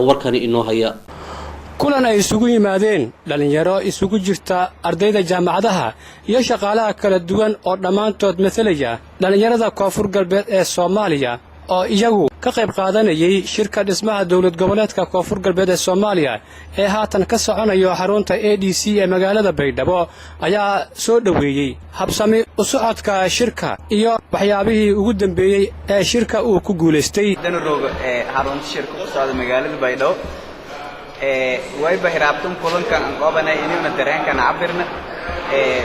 warkani inoo haya kulan ay isugu yimaadeen dhalinyaro isugu jirta ardayda jaamacadaha iyo shaqaalaha kala duwan oo dhammaantood matalaya dhalinyarada koonfur galbeed ee Soomaaliya oo iyagu ka qayb qaadanayay shirka dhismaha dawlad goboleedka koonfur galbeed ee Soomaaliya ee haatan ka soconayo xarunta ADC ee magaalada Baydhabo ayaa soo dhaweeyay habsami u socodka shirka iyo waxyaabihii ugu dambeeyay ee shirka uu ku guuleystay xarunta shirka ku socda magaalada Baydhabo way bahiraabtan kulankan aan qabanay inayna dareenkan cabirna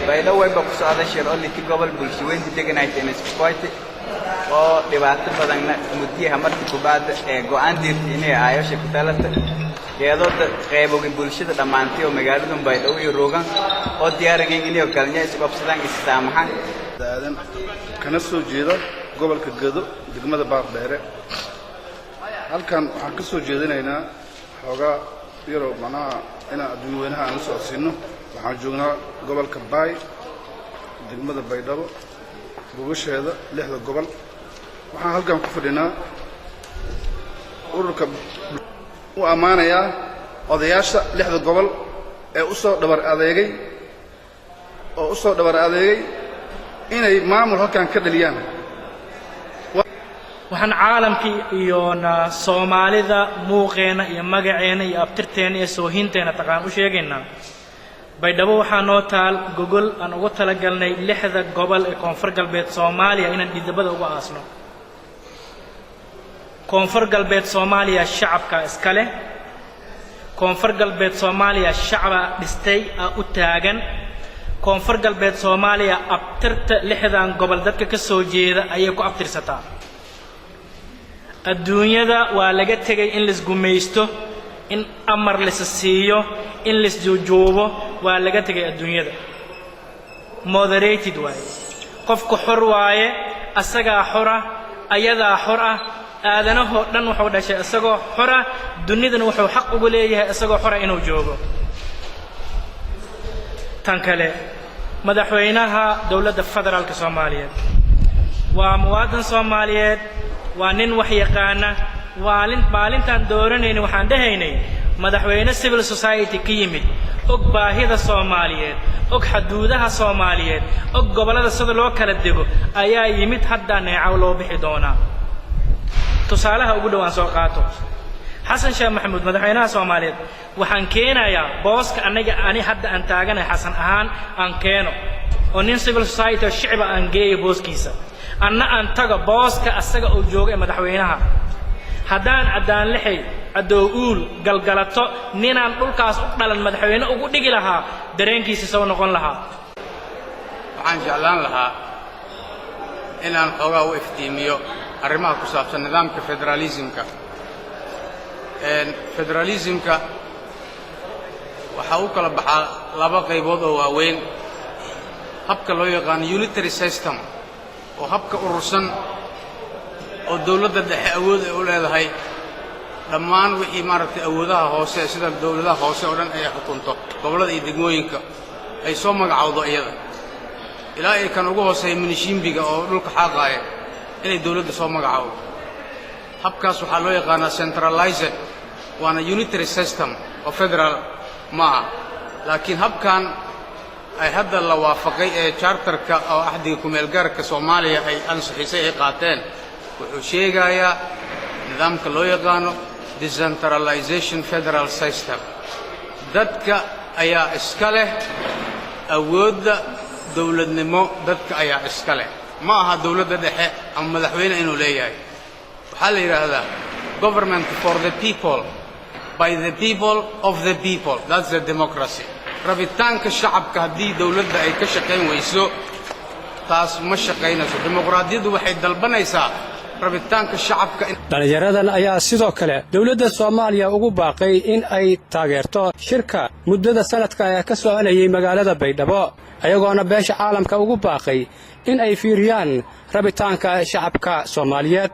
Baydhabo way ku socda shir oo liti gobol bulshooyinka deegaanka Mesquite oo dhibaato badan muddiyaha markii kubaad go'aan diirtay inay ayo shirkadalata iyadoo qayboga bulshada dhamaantay oo magaalada Baydhabo iyo Roogan oo diyaariyeen inay kalnya isqabsadaan islaamahan daadan kana soo jeedo gobolka Gado degmada Baardheere halkan waxaan ka soo jeedinaynaa xogaa yaro macnaha in adduunyada aan soo siino waxaan joognaa gobolka Baay degmada Baydhabo gobosheeda lixda gobol waxaan halkan ku fadhinaa ururka u amaanaya odayaasha lixda gobol ee u soo dhabar adeegay inay maamul halkan ka dhaliyaan waxaan caalamkii iyo Soomaalida muuqeena iyo magaceena iyo abtirteena iyo soohinteena taqaan u sheegaynaa Baydhabo waxaa noo taal gogol aan ugu talagalnay lixda gobol ee koonfur galbeed Soomaaliya inaan dhidibada uga aasno koonfur galbeed Soomaaliya shacabka iska leh koonfur galbeed Soomaaliya shacaba dhistay u taagan koonfur galbeed Soomaaliya abtirta lixdan gobol dadka ka soo jeeda ayay ku abtirsataa adduunyada waa laga tagay in la isgumaysto in amar la siiyo in la isjoobo waa laga tagay adduunyada moderated way qofku xor waaye asaga xora ayada xora aadanaho dhan wuxuu dhashay asagoo xora dunidana wuxuu xaq ugu leeyahay asagoo xora inuu joogo tan kale madaxweynaha dawladda federaalka Soomaaliyeed waa muwaadin Soomaaliyeed waa nin wax yaqaana maalintan dooranayna waxaan dhahaynay madaxweyne civil society ka yimid og baahida Soomaaliyeed og xuduudaha Soomaaliyeed og gobolada sida loo kala dego ayaa yimid hadda neecaw loo bixi doona tusaalaha ugu dhawaan soo qaato Xasan Sheekh Maxamuud madaxweynaha Soomaaliyeed waxaan keenayaa booska ani hadda aan taaganahay Xasan ahaan aan keeno oo nin civil society oo shicib aan geeyo booskiisa anna aan tago booska asaga oo jooga madaxweynaha haddaan adaan lixay adooul galgalato ninaan dhulkaas u dhalan madaxweyne ugu dhigi lahaa dareenkiisa soo noqon lahaa waxaan jeclaan lahaa inaan xogaa u iftiimiyo arrimaha ku saabsan nidaamka federalismka waxa uu kala baxaa laba qaybood oo waaweyn habka loo yaqaan unitary system oo habka urursan oo dawladda dhexe awood ay u leedahay dhammaan wixii maaragtay awoodaha hoose sida dawladaha hoose oo dhan ay xukunto gobolada iyo degmooyinka ay soo magacawdo iyada ilaa ay kan ugu hooseeyo minishimbiga oo dhulka xaaqaaya inay dawladda soo magacawdo habkaas waxaa loo yaqaanaa centralized waana unitary system oo federal maaha laakiin habkan ay hadda la waafaqay ee charterka oo ahdiga kumeelgaarka Soomaaliya ay ansixisay ay qaateen wuxuu sheegayaa nidaamka loo yaqaano decentralization federal system dadka ayaa iska leh awoodda dawladnimo dadka ayaa iska leh ma aha dawladda dhexe ama madaxweyne inuu leeyahay waxaa la yiraahdaa government for the people by the people of the people that's the democracy rabitaanka shacabka haddii dawladda ay ka shaqayn weyso taas ma shaqaynayso dimuqraadiyadu waxay dalbanaysaa rabitaanka shacabka dhalinyaradan ayaa sidoo kale dawladda Soomaaliya ugu baaqay in ay taageerto shirka muddada sanadka ee ka soconayay magaalada Baydhabo ayagoona beesha caalamka ugu baaqay in ay fiiriyaan rabitaanka shacabka Soomaaliyeed